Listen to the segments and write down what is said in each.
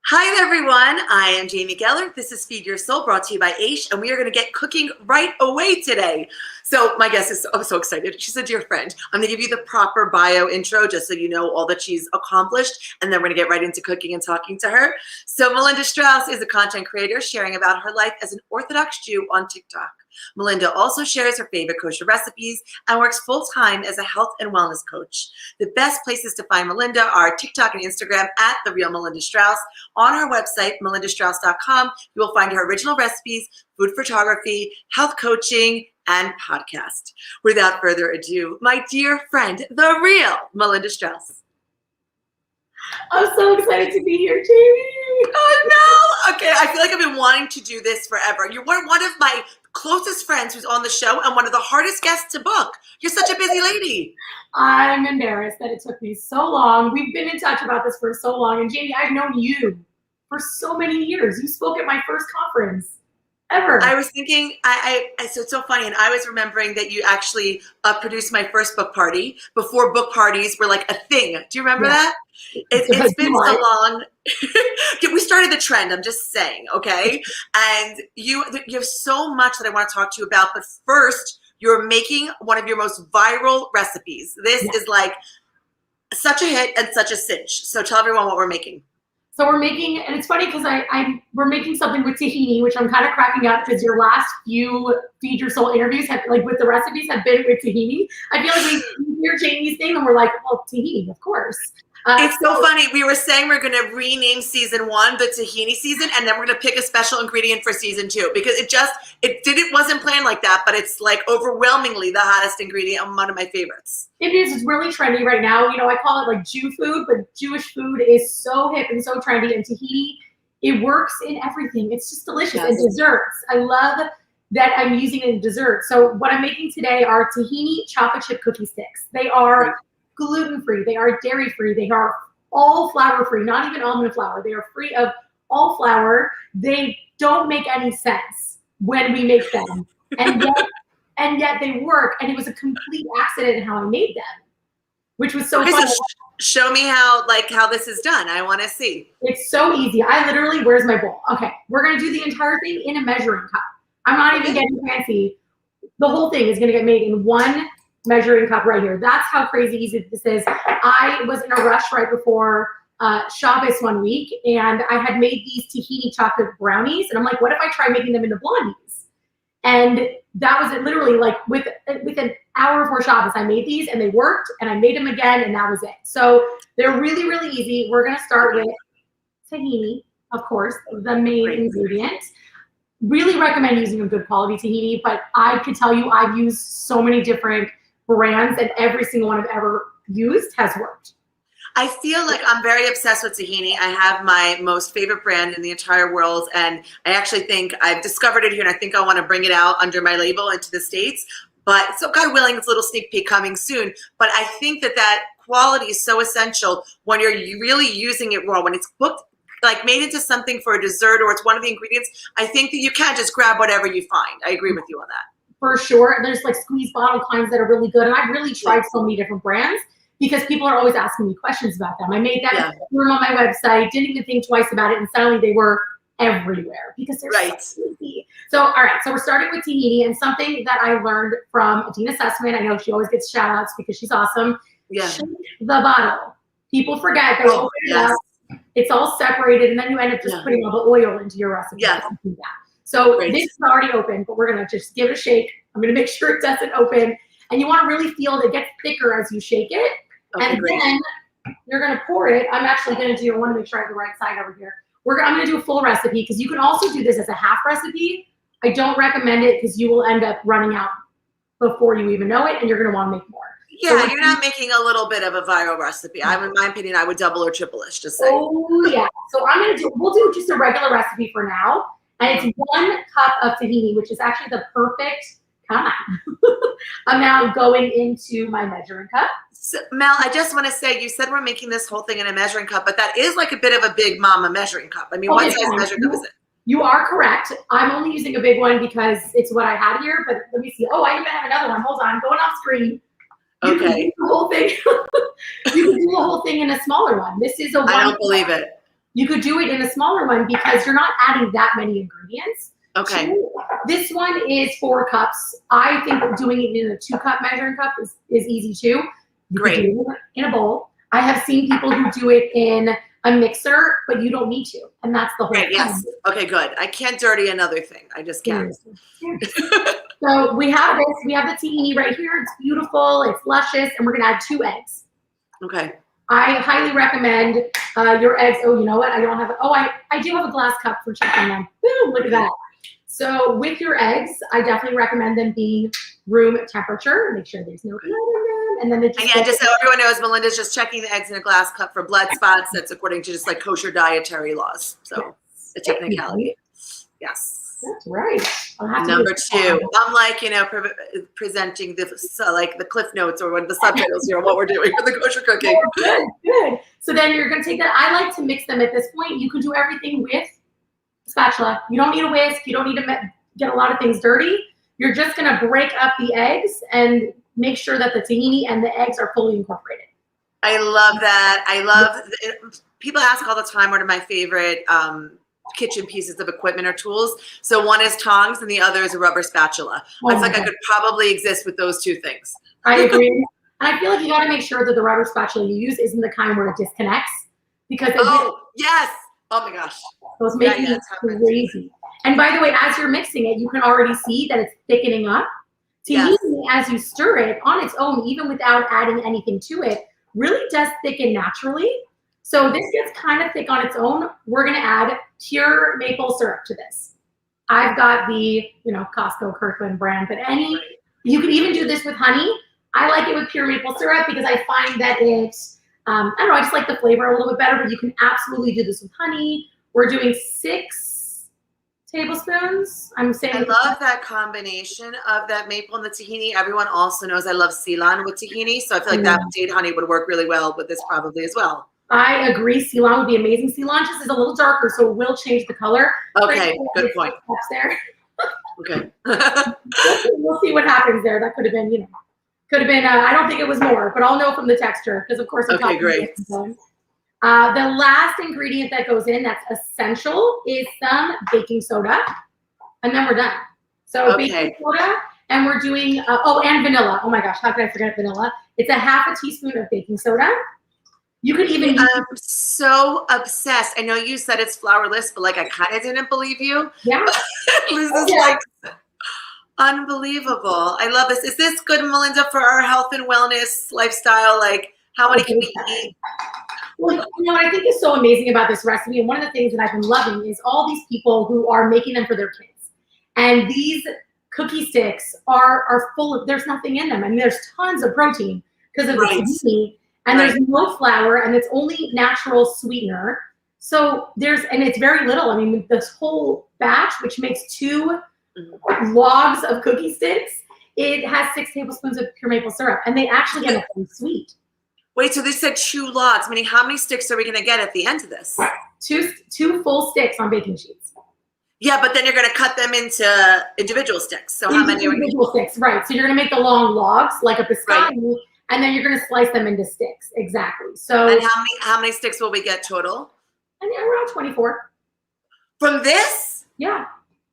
Hi everyone, I am Jamie Geller. This is Feed Your Soul, brought to you by Aish, and we are going to get cooking right away today. So my guest is so excited. She's a dear friend. I'm going to give you the proper bio intro just so you know all that she's accomplished, and then we're going to get right into cooking and talking to her. So Melinda Strauss is a content creator sharing about her life as an Orthodox Jew on TikTok. Melinda also shares her favorite kosher recipes and works full-time as a health and wellness coach. The best places to find Melinda are TikTok and Instagram at The Real Melinda Strauss. On her website, melindastrauss.com, you will find her original recipes, food photography, health coaching, and podcast. Without further ado, my dear friend, the real Melinda Strauss. I'm so excited to be here, Jamie. Oh, no. Okay, I feel like I've been wanting to do this forever. You're one of my closest friends who's on the show and one of the hardest guests to book. You're such a busy lady. I'm embarrassed that it took me so long. We've been in touch about this for so long. And Jamie, I've known you for so many years. You spoke at my first conference ever. I was thinking, so it's so funny, and I was remembering that you actually produced my first book party before book parties were like a thing. Do you remember that? It's been so long. We started the trend, I'm just saying, okay? And you have so much that I want to talk to you about, but first, you're making one of your most viral recipes. This is like such a hit and such a cinch. So tell everyone what we're making. So we're making, and it's funny because we're making something with tahini, which I'm kind of cracking up because your last few Feed Your Soul interviews have, like with the recipes, have been with tahini. I feel like we hear Jamie's thing and we're like, well, tahini, of course. It's so funny. We were saying we're going to rename season 1 the tahini season, and then we're going to pick a special ingredient for season 2 because it wasn't planned like that, but it's like overwhelmingly the hottest ingredient and one of my favorites. It is. It's really trendy right now. You know, I call it like Jew food, but Jewish food is so hip and so trendy. And tahini, it works in everything. It's just delicious. Yes. And desserts. I love that I'm using it in dessert. So what I'm making today are tahini chocolate chip cookie sticks. They are gluten-free, they are dairy-free, they are all flour-free, not even almond flour. They are free of all flour. They don't make any sense when we make them. And yet they work, and it was a complete accident in how I made them, which was so fun. Show me how this is done. I want to see. It's so easy. I literally, where's my bowl? Okay, we're going to do the entire thing in a measuring cup. I'm not even getting fancy. The whole thing is going to get made in one measuring cup right here. That's how crazy easy this is. I was in a rush right before Shabbos one week, and I had made these tahini chocolate brownies, and I'm like, what if I try making them into blondies? And that was it. Literally, like with an hour before Shabbos, I made these, and they worked, and I made them again, and that was it. So they're really, really easy. We're gonna start with tahini, of course, the main ingredient. Really recommend using a good quality tahini, but I could tell you I've used so many different brands, and every single one I've ever used has worked. I feel like I'm very obsessed with tahini. I have my most favorite brand in the entire world, and I actually think I've discovered it here, and I think I want to bring it out under my label into the States. But so God willing, it's a little sneak peek coming soon. But I think that quality is so essential when you're really using it raw, when it's booked, like made into something for a dessert, or it's one of the ingredients. I think that you can't just grab whatever you find. I agree with you on that. For sure. There's like squeeze bottle kinds that are really good. And I've really tried so many different brands because people are always asking me questions about them. I made that room on my website, didn't even think twice about it, and suddenly they were everywhere because they're so easy. So, all right. So we're starting with tahini, and something that I learned from Adina Sussman. I know she always gets shout outs because she's awesome. Yeah. Shake the bottle. People forget they open it up. It's all separated, and then you end up just putting all the oil into your recipe. Yeah. So this is already open, but we're going to just give it a shake. I'm going to make sure it doesn't open. And you want to really feel it gets thicker as you shake it. Okay, and then you're going to pour it. I'm actually going to do, I want to make sure I have the right side over here. I'm going to do a full recipe because you can also do this as a half recipe. I don't recommend it because you will end up running out before you even know it, and you're going to want to make more. Yeah, so you're not making a little bit of a viral recipe. In my opinion, I would double or triple it, just saying. Oh, yeah. So we'll do just a regular recipe for now. And it's 1 cup of tahini, which is actually the perfect kind. I'm now going into my measuring cup. So, Mel, I just want to say, you said we're making this whole thing in a measuring cup, but that is like a bit of a big mama measuring cup. I mean, what size measuring cup is it? You are correct. I'm only using a big one because it's what I had here, but let me see. Oh, I even have another one. Hold on, going off screen. You can do the whole thing. You can do the whole thing in a smaller one. This is a one. I don't believe it. You could do it in a smaller one because you're not adding that many ingredients. Okay. This one is 4 cups. I think that doing it in a 2-cup measuring cup is easy too. You Great. could do it in a bowl. I have seen people who do it in a mixer, but you don't need to. And that's the whole Right, thing. yes. Okay, good. I can't dirty another thing. I just can't. So we have this. We have the tahini right here. It's beautiful. It's luscious. And we're going to add 2 eggs. Okay. I highly recommend your eggs. Oh, you know what? I don't have. I do have a glass cup for checking them. Boom! Look at that. So with your eggs, I definitely recommend them being room temperature. Make sure there's no blood in them, and then Just so everyone knows, Melinda's just checking the eggs in a glass cup for blood spots. That's according to just like kosher dietary laws. So the technicality. Yes. That's right. Number 2, I'm like, presenting the cliff notes or the subtitles here, what we're doing for the kosher cooking. Oh, good. So then you're going to take that. I like to mix them at this point. You can do everything with a spatula. You don't need a whisk. You don't need to get a lot of things dirty. You're just going to break up the eggs and make sure that the tahini and the eggs are fully incorporated. I love that. I love people ask all the time, what are my favorite kitchen pieces of equipment or tools. So one is tongs and the other is a rubber spatula. I feel like I could probably exist with those 2 things. I agree. And I feel like you got to make sure that the rubber spatula you use isn't the kind where it disconnects, because yes. Oh my gosh. Those make it crazy. And by the way, as you're mixing it, you can already see that it's thickening up. Tahini, as you stir it on its own, even without adding anything to it, really does thicken naturally. So this gets kind of thick on its own. We're going to add pure maple syrup to this. I've got the, Costco Kirkland brand, but you could even do this with honey. I like it with pure maple syrup because I find that it, I don't know, I just like the flavor a little bit better, but you can absolutely do this with honey. We're doing 6 tablespoons. I love that combination of that maple and the tahini. Everyone also knows I love Ceylon with tahini, so I feel like that date honey would work really well with this probably as well. I agree. Ceylon would be amazing. Ceylon just is a little darker, so it will change the color. Okay, good point. There. Okay. We'll see what happens there. That could have been, I don't think it was more, but I'll know from the texture because, of course, okay, great. The last ingredient that goes in that's essential is some baking soda, and then we're done. So baking soda, and we're doing, and vanilla. Oh my gosh, how could I forget vanilla? It's a half a teaspoon of baking soda. You could even I'm so obsessed. I know you said it's flourless, but I kind of didn't believe you. Yeah. This is unbelievable. I love this. Is this good, Melinda, for our health and wellness lifestyle? How many can we eat? Well, what I think is so amazing about this recipe, and one of the things that I've been loving, is all these people who are making them for their kids. And these cookie sticks are full of, there's nothing in them. I mean, there's tons of protein because of the tahini. And there's no flour, and it's only natural sweetener. So and it's very little. I mean, this whole batch, which makes 2 logs of cookie sticks, it has 6 tablespoons of pure maple syrup, and they actually get pretty sweet. Wait, so they said 2 logs, meaning how many sticks are we going to get at the end of this? 2 full sticks on baking sheets. Yeah, but then you're going to cut them into individual sticks. So how many? Individual sticks, right. So you're going to make the long logs like a biscotti. Right. And then you're going to slice them into sticks. Exactly. So. And how many sticks will we get total? I mean, around 24. From this? Yeah.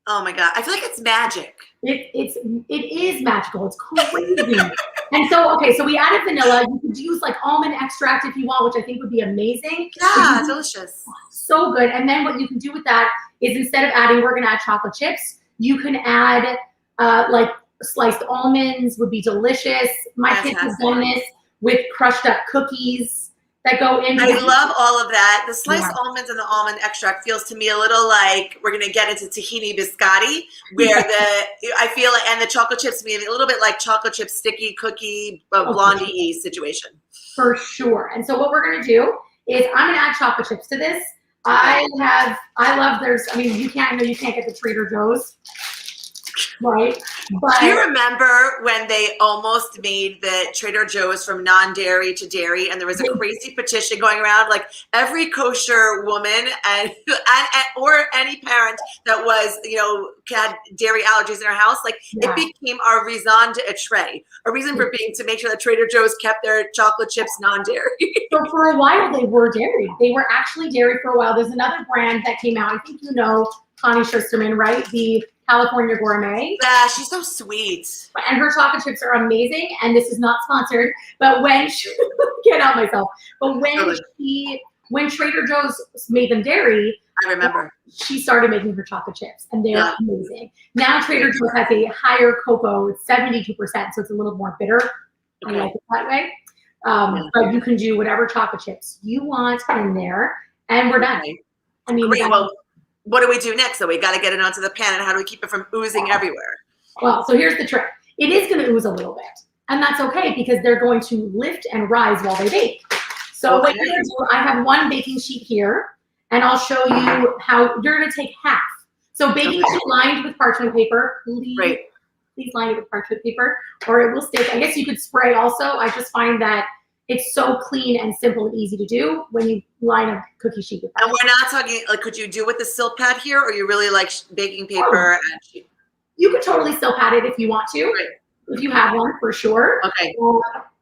Oh my God. I feel like it's magic. It is magical. It's crazy. And so, so we added vanilla. You could use almond extract if you want, which I think would be amazing. Yeah, delicious. So good. And then what you can do with that is, instead of adding, we're going to add chocolate chips. You can add sliced almonds would be delicious. My kids have done this with crushed up cookies that go in. I love all of that. The sliced almonds and the almond extract feels to me a little like we're going to get into tahini biscotti, where I feel and the chocolate chips be a little bit like chocolate chip sticky cookie blondie situation. For sure. And so what we're going to do is I'm going to add chocolate chips to this. You can't get the Trader Joe's. right? But Do you remember when they almost made the Trader Joe's from non-dairy to dairy, and there was a crazy petition going around, like every kosher woman and or any parent that was, had dairy allergies in her house, like it became our raison d'etre, a reason for being to make sure that Trader Joe's kept their chocolate chips non-dairy. So for a while they were dairy. They were actually dairy for a while. There's another brand that came out. I think you know Connie Schusterman, right? The California Gourmet. Yeah, she's so sweet. And her chocolate chips are amazing. And this is not sponsored, but when she can't help myself. But when Trader Joe's made them dairy, I remember she started making her chocolate chips, and they're amazing. Now Trader Joe's has a higher cocoa, it's 72%, so it's a little more bitter. I like it that way. But you can do whatever chocolate chips you want in there, and we're done. I mean, great. Well, what do we do next? So we got to get it onto the pan, and how do we keep it from oozing everywhere? Well, so here's the trick. It is going to ooze a little bit, and that's okay because they're going to lift and rise while they bake. So what you're going to do, I have one baking sheet here, and I'll show you how you're going to take half. So baking sheet lined with parchment paper. Please line it with parchment paper, or it will stick. I guess you could spray also. I just find that it's so clean and simple and easy to do when you line a cookie sheet with parchment. And we're not talking, like, could you do with the silk pad here, or you really like baking paper and sheet? You could totally silk pad it if you want to, if you have one, for sure. Okay.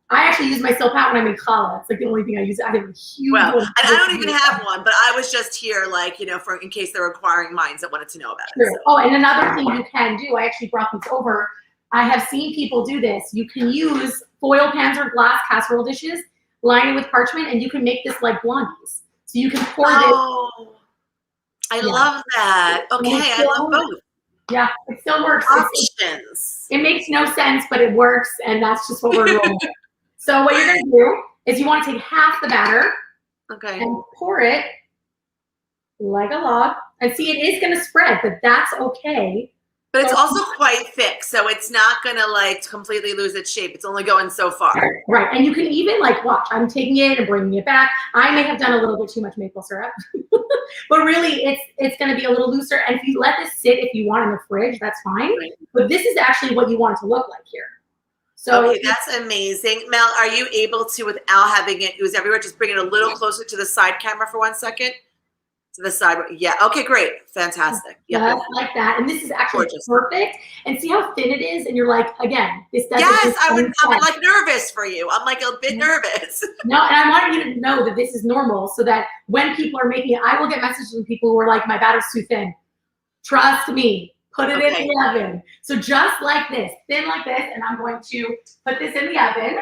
I actually use my silk pad when I'm in challah. It's like the only thing I use. I have a huge one. And I don't even have one, but I was just here, like, for in case there were inquiring minds that wanted to know about it. So. Oh, and another thing you can do, I actually brought these over. I have seen people do this. You can use foil pans or glass casserole dishes, line it with parchment, and you can make this like blondies. So you can pour this. I love that. Okay, I love both. Yeah, it still works. Options. It makes no sense, but it works, and that's just what we're rolling with. So what you're going to do is you want to take half the batter and pour it like a log. And see, it is going to spread, but that's okay. But it's also quite thick, so it's not going to like completely lose its shape. It's only going so far. Right, and you can even like watch. I'm taking it and bringing it back. I may have done a little bit too much maple syrup, but really it's going to be a little looser. And if you let this sit, if you want in the fridge, that's fine. But this is actually what you want it to look like here. So that's amazing. Mel, are you able to, without having it ooze everywhere, just bring it a little closer to the side camera for 1 second? To the side. Yeah. Okay, great. Fantastic. Yeah, like that. And this is actually perfect. And see how thin it is? And you're like, again, this doesn't. Yes, I'm like nervous for you. I'm like a bit nervous. No, and I want you to know that this is normal so that when people are making it, I will get messages from people who are like, my batter's too thin. Trust me. Put it in the oven. So just like this, thin like this, and I'm going to put this in the oven.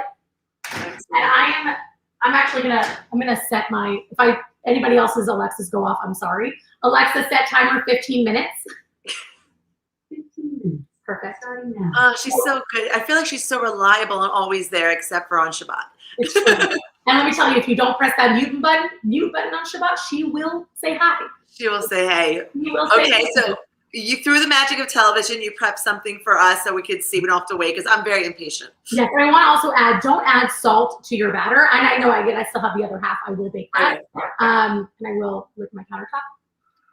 And I'm actually gonna set my, if anybody else's Alexas go off, I'm sorry. Alexa, set timer 15 minutes. 15 minutes. Perfect. Starting now. Oh, she's so good. I feel like she's so reliable and always there, except for on Shabbat. It's true. And let me tell you, if you don't press that mute button on Shabbat, she will say hi. She will say hey. You will say hey. So you, through the magic of television, you prepped something for us so we could see. We don't have to wait because I'm very impatient. Yes, and I want to also add, don't add salt to your batter. And I know I still have the other half. I will bake that. And I will lick my countertop.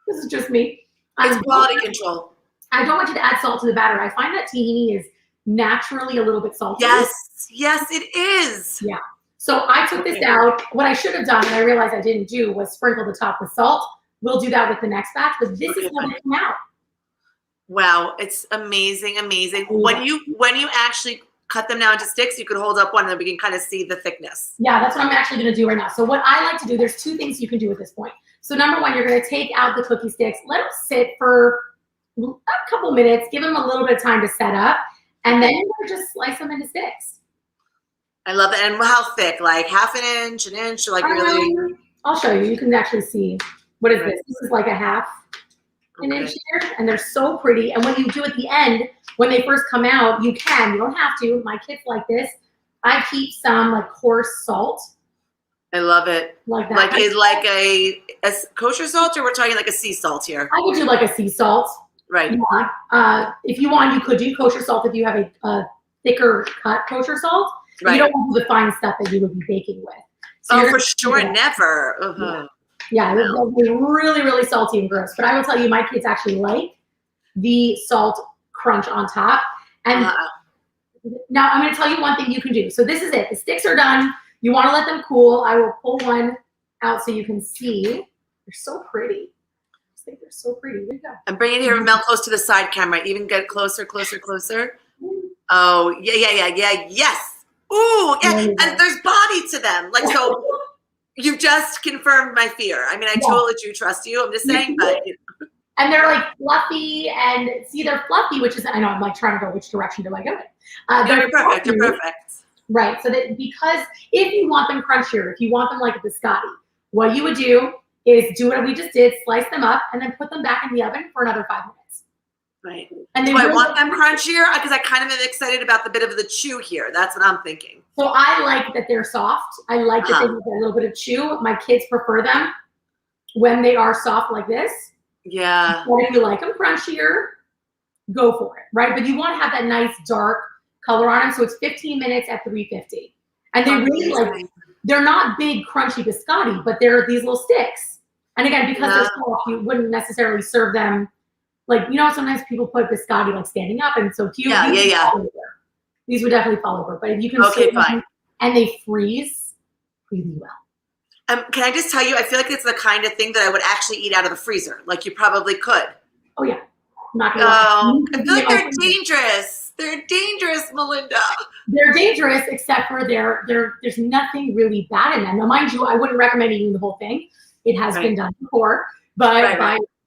This is just me. It's quality control. I don't want you to add salt to the batter. I find that tahini is naturally a little bit salty. Yes, it is. Yeah. So I took this out. What I should have done, and I realized I didn't do, was sprinkle the top with salt. We'll do that with the next batch, but this is how they come out. Wow, it's amazing. When you actually cut them down into sticks, you could hold up one and then we can kind of see the thickness. Yeah, that's what I'm actually going to do right now. So what I like to do, there's two things you can do at this point. So number one, you're going to take out the cookie sticks, let them sit for a couple minutes, give them a little bit of time to set up, and then you're going to just slice them into sticks. I love it. And how thick? Like half an inch, or like really? I'll show you. You can actually see. What is this? This is like a half an inch here, and they're so pretty. And when you do at the end, when they first come out, you don't have to. My kids like this. I keep some like coarse salt. I love it. Like that. Like a kosher salt, or we're talking like a sea salt here? I would do like a sea salt. Right. Yeah. If you want, you could do kosher salt if you have a thicker cut kosher salt. Right. You don't want the fine stuff that you would be baking with. So for sure, never. Uh-huh. Yeah, it will be really, really salty and gross. But I will tell you, my kids actually like the salt crunch on top. And now I'm going to tell you one thing you can do. So this is it. The sticks are done. You want to let them cool. I will pull one out so you can see. They're so pretty. I think they're so pretty. There you go. And bring it here, Mel, close to the side camera. Even get closer. Oh, yeah. Yes. Ooh, yeah. And there's body to them. Like, so you just confirmed my fear. I mean, I totally do trust you. I'm just saying, but. And they're like fluffy, and see, they're fluffy, which is, I know I'm like trying to go, which direction do I go in? You're perfect. You're perfect. Right. So that, because if you want them crunchier, if you want them like a biscotti, what you would do is do what we just did, slice them up, and then put them back in the oven for another 5 minutes. Right. And do I want them crunchier? Because I kind of am excited about the bit of the chew here. That's what I'm thinking. So I like that they're soft. I like that they have a little bit of chew. My kids prefer them when they are soft like this. Yeah. But if you like them crunchier, go for it, right? But you want to have that nice dark color on them. So it's 15 minutes at 350. And they really like, they're not big crunchy biscotti, but they're these little sticks. And again, because they're soft, you wouldn't necessarily serve them like, you know, sometimes people put biscotti like standing up, and so cute. These would definitely fall over, but if you can serve them, and they freeze really well. Can I just tell you, I feel like it's the kind of thing that I would actually eat out of the freezer. Like you probably could. Oh yeah. Not gonna lie. I feel like they're dangerous. They're dangerous, Melinda. They're dangerous, except for there's nothing really bad in them. Now, mind you, I wouldn't recommend eating the whole thing. It has been done before, but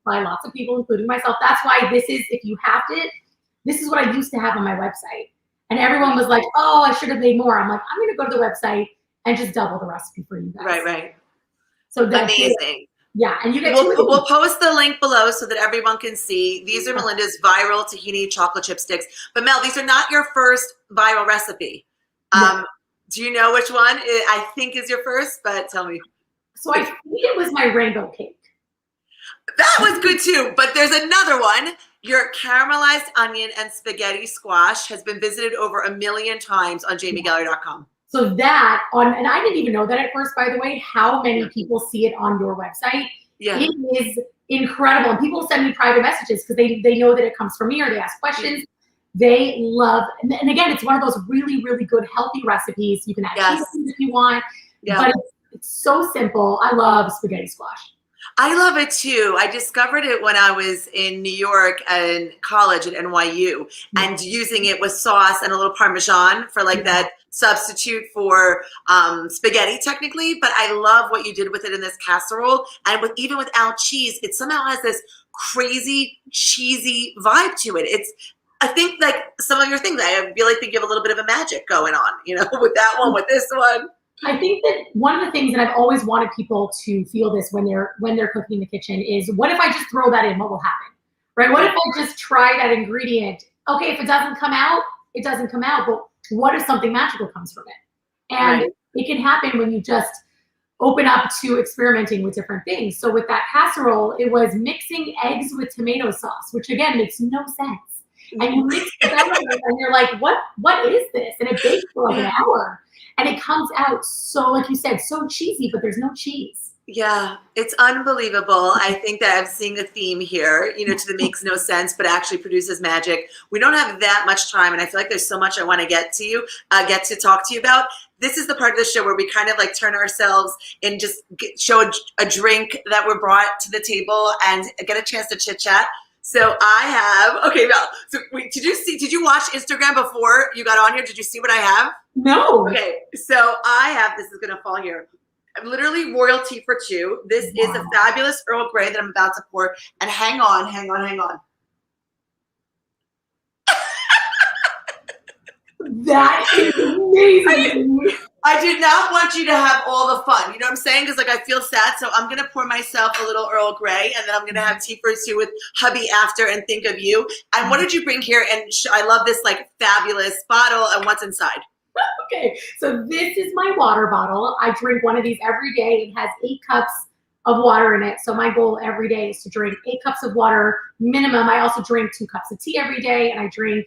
by lots of people, including myself. That's why this is, if you have it, this is what I used to have on my website. And everyone was like, oh, I should have made more. I'm like, I'm going to go to the website and just double the recipe for you guys. Right. So that's amazing. Yeah, and you get we'll post the link below so that everyone can see. These are Melinda's viral tahini chocolate chip sticks. But Mel, these are not your first viral recipe. Do you know which one I think is your first? But tell me. So I think it was my rainbow cake. That was good too. But there's another one. Your caramelized onion and spaghetti squash has been visited over 1 million times on jamiegeller.com. So that and I didn't even know that at first, by the way, how many people see it on your website. Yeah. It is incredible. And people send me private messages because they know that it comes from me, or they ask questions. They love, and again, it's one of those really, really good, healthy recipes. You can add cheese if you want, but it's so simple. I love spaghetti squash. I love it too. I discovered it when I was in New York and college at NYU, and using it with sauce and a little Parmesan for like that substitute for spaghetti technically. But I love what you did with it in this casserole, and even without cheese, it somehow has this crazy cheesy vibe to it. I think like some of your things, I feel like they give a little bit of a magic going on, you know, with that one, with this one. I think that one of the things that I've always wanted people to feel this when they're cooking in the kitchen is, what if I just throw that in? What will happen? Right? What if I just try that ingredient? Okay, if it doesn't come out, it doesn't come out. But what if something magical comes from it? And it can happen when you just open up to experimenting with different things. So with that casserole, it was mixing eggs with tomato sauce, which again makes no sense. And you mix it together and you're like, what is this? And it bakes for like an hour. And it comes out so, like you said, so cheesy, but there's no cheese. Yeah, it's unbelievable. I think that I'm seeing a theme here, you know, to the makes no sense, but actually produces magic. We don't have that much time, and I feel like there's so much I want to get to talk to you about. This is the part of the show where we kind of like turn ourselves and just show a drink that we're brought to the table and get a chance to chit chat. So I have, okay, Mel, so wait, did you watch Instagram before you got on here? Did you see what I have? No. Okay, so I have, this is gonna fall here. I'm literally royalty for two. This is a fabulous Earl Grey that I'm about to pour. And hang on. That is amazing. I did not want you to have all the fun. You know what I'm saying? Because like I feel sad, so I'm gonna pour myself a little Earl Grey, and then I'm gonna have tea for two with hubby after, and think of you. And what did you bring here? And I love this like fabulous bottle. And what's inside? Okay, so this is my water bottle. I drink one of these every day. It has 8 cups of water in it. So my goal every day is to drink 8 cups of water minimum. I also drink 2 cups of tea every day, and I drink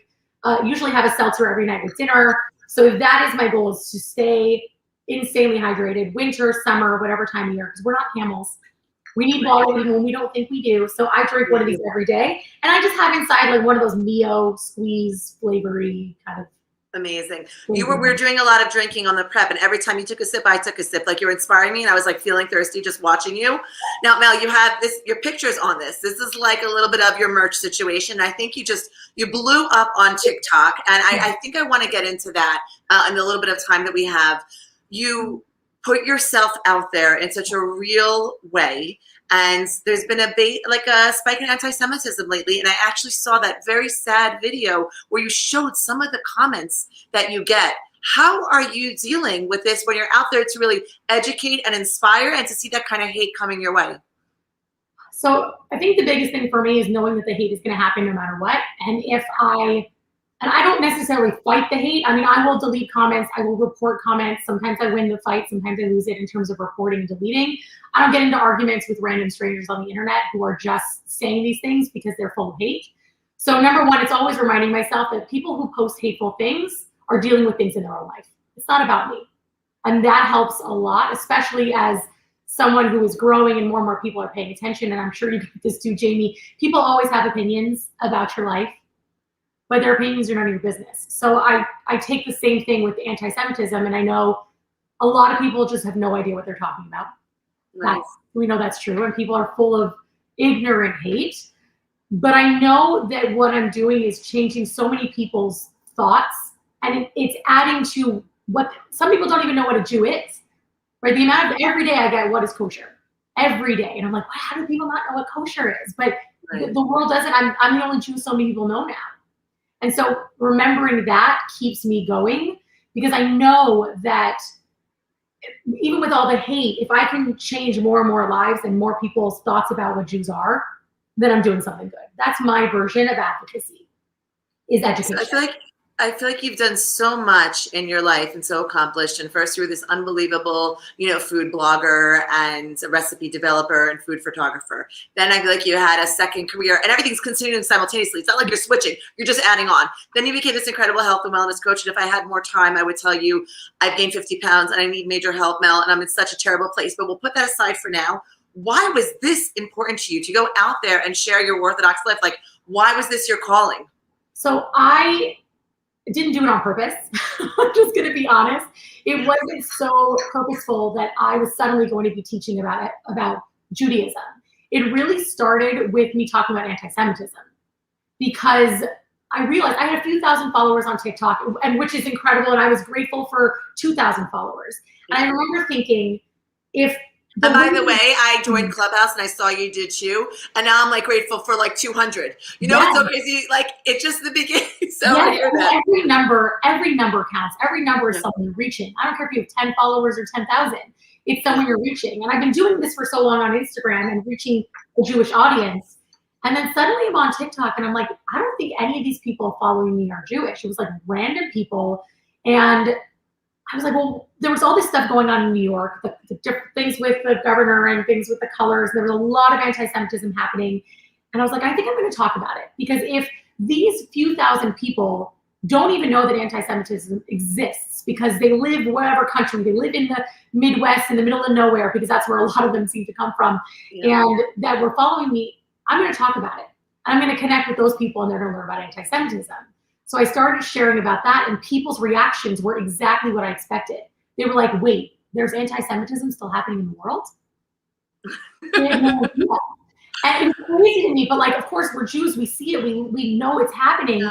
usually have a seltzer every night with dinner. So that is my goal, is to stay insanely hydrated, winter, summer, whatever time of year, because we're not camels. We need water even when we don't think we do. So I drink one of these every day. And I just have inside like one of those Mio squeeze flavory kind of. Amazing. We were doing a lot of drinking on the prep, and every time you took a sip, I took a sip. Like, you're inspiring me, and I was like feeling thirsty just watching you. Now, Mel, you have your pictures on this. This is like a little bit of your merch situation. I think you blew up on TikTok, and I think I want to get into that in the little bit of time that we have. You put yourself out there in such a real way. And there's been a spike in anti-Semitism lately. And I actually saw that very sad video where you showed some of the comments that you get. How are you dealing with this when you're out there to really educate and inspire and to see that kind of hate coming your way? So I think the biggest thing for me is knowing that the hate is going to happen no matter what. And I don't necessarily fight the hate. I mean, I will delete comments. I will report comments. Sometimes I win the fight. Sometimes I lose it in terms of reporting and deleting. I don't get into arguments with random strangers on the internet who are just saying these things because they're full of hate. So number one, it's always reminding myself that people who post hateful things are dealing with things in their own life. It's not about me. And that helps a lot, especially as someone who is growing and more people are paying attention. And I'm sure you get this too, Jamie. People always have opinions about your life, but their opinions are none of your business. So I take the same thing with anti-Semitism, and I know a lot of people just have no idea what they're talking about. Right. We know that's true, and people are full of ignorant hate. But I know that what I'm doing is changing so many people's thoughts, and it's adding to what some people don't even know what a Jew is. Right? The amount of every day I get, what is kosher? Every day, and I'm like, how do people not know what kosher is? But the world doesn't. I'm the only Jew so many people know now. And so remembering that keeps me going, because I know that even with all the hate, if I can change more and more lives and more people's thoughts about what Jews are, then I'm doing something good. That's my version of advocacy, is education. So I feel like you've done so much in your life and so accomplished. And first you were this unbelievable, food blogger and a recipe developer and food photographer. Then I feel like you had a second career, and everything's continuing simultaneously. It's not like you're switching, you're just adding on. Then you became this incredible health and wellness coach. And if I had more time, I would tell you I've gained 50 pounds and I need major help, Mel, and I'm in such a terrible place, but we'll put that aside for now. Why was this important to you to go out there and share your Orthodox life? Like, why was this your calling? So I didn't do it on purpose. I'm just going to be honest. It wasn't so purposeful that I was suddenly going to be teaching about Judaism. It really started with me talking about anti-Semitism, because I realized I had a few thousand followers on TikTok, and which is incredible. And I was grateful for 2,000 followers. And I remember thinking, and by the way, I joined Clubhouse and I saw you did too. And now I'm like grateful for like 200. It's so crazy. Like, it's just the beginning. So I hear that. Every number counts. Every number is someone you're reaching. I don't care if you have 10 followers or 10,000. It's someone you're reaching. And I've been doing this for so long on Instagram and reaching the Jewish audience. And then suddenly I'm on TikTok and I'm like, I don't think any of these people following me are Jewish. It was like random people. And I was like, well, there was all this stuff going on in New York, the different things with the governor and things with the colors. There was a lot of anti-Semitism happening. And I was like, I think I'm going to talk about it. Because if these few thousand people don't even know that anti-Semitism exists, because they live whatever country, they live in the Midwest, in the middle of nowhere, because that's where a lot of them seem to come from, and that were following me, I'm going to talk about it. And I'm going to connect with those people, and they're going to learn about anti-Semitism. So I started sharing about that, and people's reactions were exactly what I expected. They were like, wait, there's anti-Semitism still happening in the world? And it's crazy to me, but like, of course, we're Jews, we see it, we know it's happening.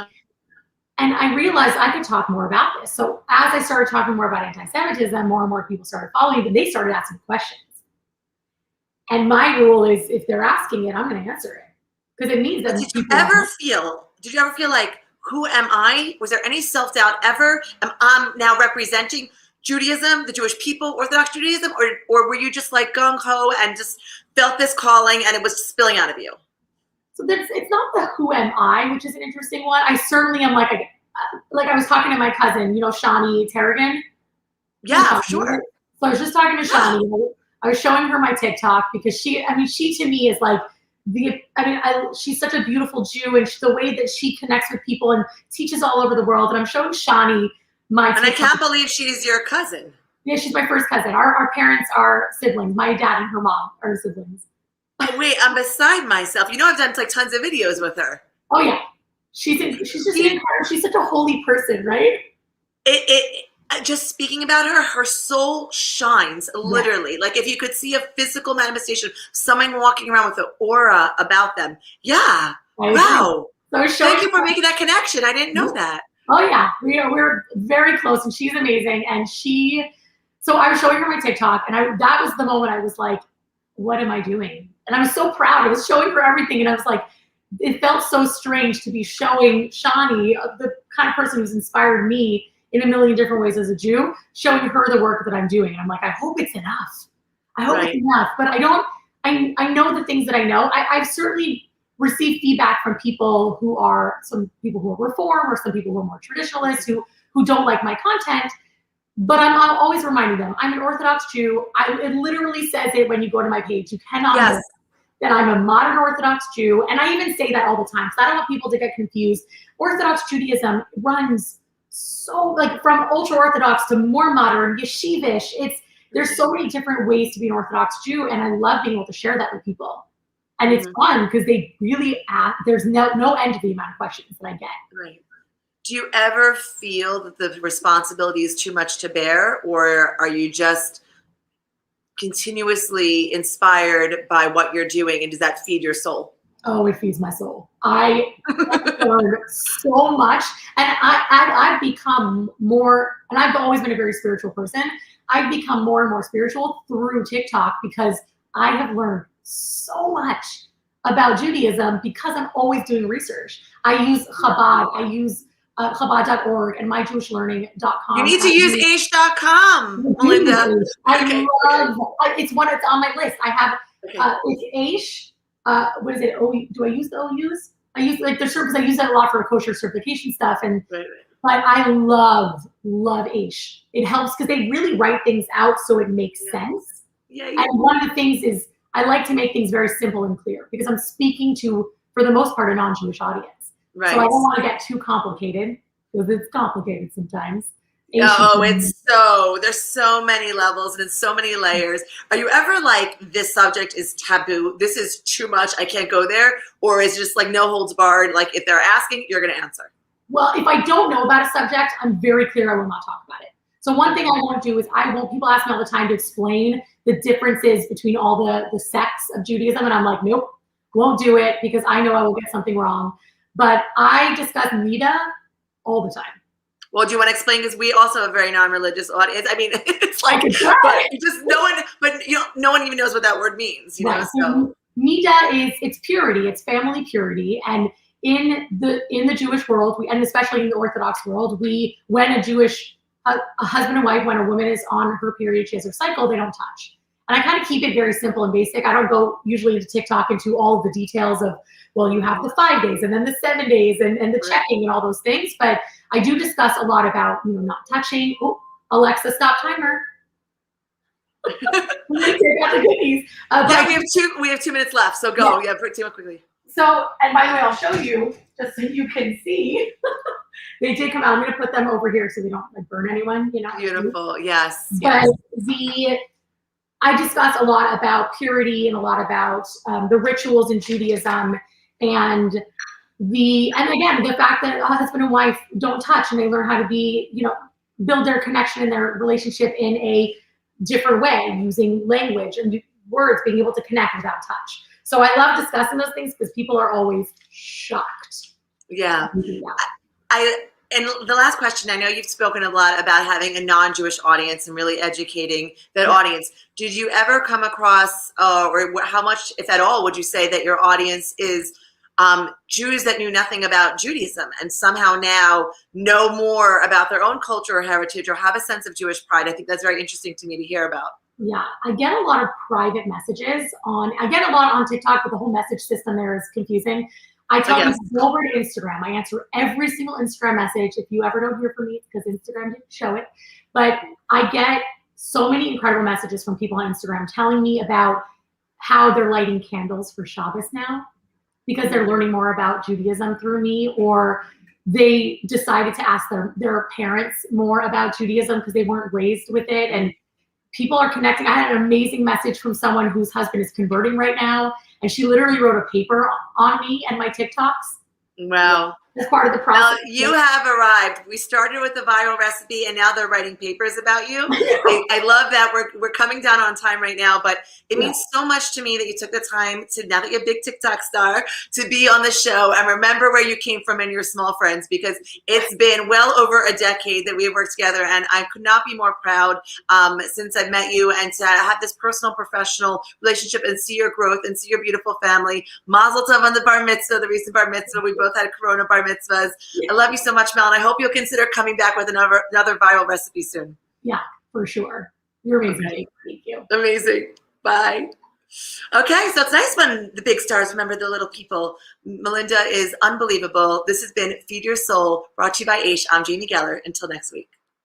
And I realized I could talk more about this. So as I started talking more about anti-Semitism, more and more people started following me, and they started asking questions. And my rule is, if they're asking it, I'm going to answer it. Because it means that did you ever feel like, who am I? Was there any self-doubt ever? Am I now representing Judaism, the Jewish people, Orthodox Judaism, or were you just like gung-ho and just felt this calling and it was spilling out of you? So it's not the who am I, which is an interesting one. I certainly am like I was talking to my cousin, Shani Tarragon. Yeah, sure. So I was just talking to Shani. I was showing her my TikTok because she to me is like, she's such a beautiful Jew, and the way that she connects with people and teaches all over the world. And I'm showing Shani my TikTok. And I can't believe she's your cousin. Yeah, she's my first cousin. Our parents are siblings. My dad and her mom are siblings. Wait, I'm beside myself. You know, I've done like tons of videos with her. Oh yeah, she's just she's such a holy person, right? Just speaking about her, her soul shines literally. Yeah. Like if you could see a physical manifestation, someone walking around with an aura about them. Yeah. Wow. So thank you for making that connection. I didn't know that. Oh yeah, we're very close, and she's amazing. And so I was showing her my TikTok, and that was the moment I was like, what am I doing? And I was so proud. I was showing her everything, and I was like, it felt so strange to be showing Shani, the kind of person who's inspired me in a million different ways as a Jew, showing her the work that I'm doing. And I'm like, I hope it's enough. I hope it's enough. But I know the things that I know. I've certainly received feedback from people some people who are Reform, or some people who are more traditionalists, who don't like my content. But I'm always reminding them, I'm an Orthodox Jew. It literally says it when you go to my page. You cannot miss that I'm a modern Orthodox Jew. And I even say that all the time, because I don't want people to get confused. Orthodox Judaism runs so, like, from ultra-Orthodox to more modern, yeshivish. There's so many different ways to be an Orthodox Jew, and I love being able to share that with people. And it's fun because they really there's no end to the amount of questions that I get. Right. Do you ever feel that the responsibility is too much to bear, or are you just continuously inspired by what you're doing, and does that feed your soul? Oh, it feeds my soul. I learned so much, and I've become more, and I've always been a very spiritual person. I've become more and more spiritual through TikTok because I have learned so much about Judaism because I'm always doing research. I use Chabad, I use Chabad.org and myjewishlearning.com. You need to use aish.com, Melinda. I love it's on my list. I have it's aish. What is it? Do I use the OUs? I use like the because I use that a lot for kosher certification stuff, and but I love aish. It helps because they really write things out so it makes sense. Yeah. And one of the things is I like to make things very simple and clear because I'm speaking to, for the most part, a non-Jewish audience. Right. So I don't want to get too complicated because it's complicated sometimes. There's so many levels and it's so many layers. Are you ever like, this subject is taboo, this is too much, I can't go there? Or is it just like no holds barred, like if they're asking, you're going to answer? Well, if I don't know about a subject, I'm very clear I will not talk about it. So one thing I won't do is people ask me all the time to explain the differences between all the sects of Judaism, and I'm like, nope, won't do it because I know I will get something wrong. But I discuss Nida all the time. Well, do you want to explain? Because we also have a very non-religious audience. I mean, it's like, no one even knows what that word means. You know? So Nida it's purity. It's family purity, and in the Jewish world, and especially in the Orthodox world, when a husband and wife, when a woman is on her period, she has her cycle, they don't touch. And I kind of keep it very simple and basic. I don't go usually into TikTok into all of the details of, well, you have the 5 days and then the 7 days and the checking and all those things. But I do discuss a lot about, not touching. Oh, Alexa, stop timer. We have 2 minutes left. So go. Yeah, do it quickly. So, and by the way, I'll show you just so you can see. They did come out. I'm going to put them over here so they don't like burn anyone. Beautiful. Yes. But I discuss a lot about purity and a lot about the rituals in Judaism, and again, the fact that a husband and wife don't touch and they learn how to build their connection and their relationship in a different way, using language and words, being able to connect without touch. So I love discussing those things because people are always shocked. Yeah. And the last question, I know you've spoken a lot about having a non-Jewish audience and really educating that audience. Did you ever come across, or how much, if at all, would you say that your audience is Jews that knew nothing about Judaism and somehow now know more about their own culture or heritage or have a sense of Jewish pride? I think that's very interesting to me to hear about. Yeah, I get a lot of private messages I get a lot on TikTok, but the whole message system there is confusing. I tell you to go over to Instagram. I answer every single Instagram message. If you ever don't hear from me, it's because Instagram didn't show it. But I get so many incredible messages from people on Instagram telling me about how they're lighting candles for Shabbos now because they're learning more about Judaism through me, or they decided to ask their parents more about Judaism because they weren't raised with it. And people are connecting. I had an amazing message from someone whose husband is converting right now, and she literally wrote a paper on me and my TikToks. Wow. As part of the Well, process. you have arrived. We started with the viral recipe, and now they're writing papers about you. I love that. We're coming down on time right now, but it means so much to me that you took the time to, now that you're a big TikTok star, to be on the show and remember where you came from and your small friends, because it's been well over a decade that we have worked together, and I could not be more proud since I met you, and to have this personal, professional relationship and see your growth and see your beautiful family. Mazel tov on the bar mitzvah, the recent bar mitzvah. We both had Corona bar mitzvahs. I love you so much, Mel, and I hope you'll consider coming back with another viral recipe soon. Yeah, for sure. You're amazing. Okay. Thank you. Amazing. Bye. Okay, so it's nice when the big stars remember the little people. Melinda is unbelievable. This has been Feed Your Soul, brought to you by Aish. I'm Jamie Geller. Until next week.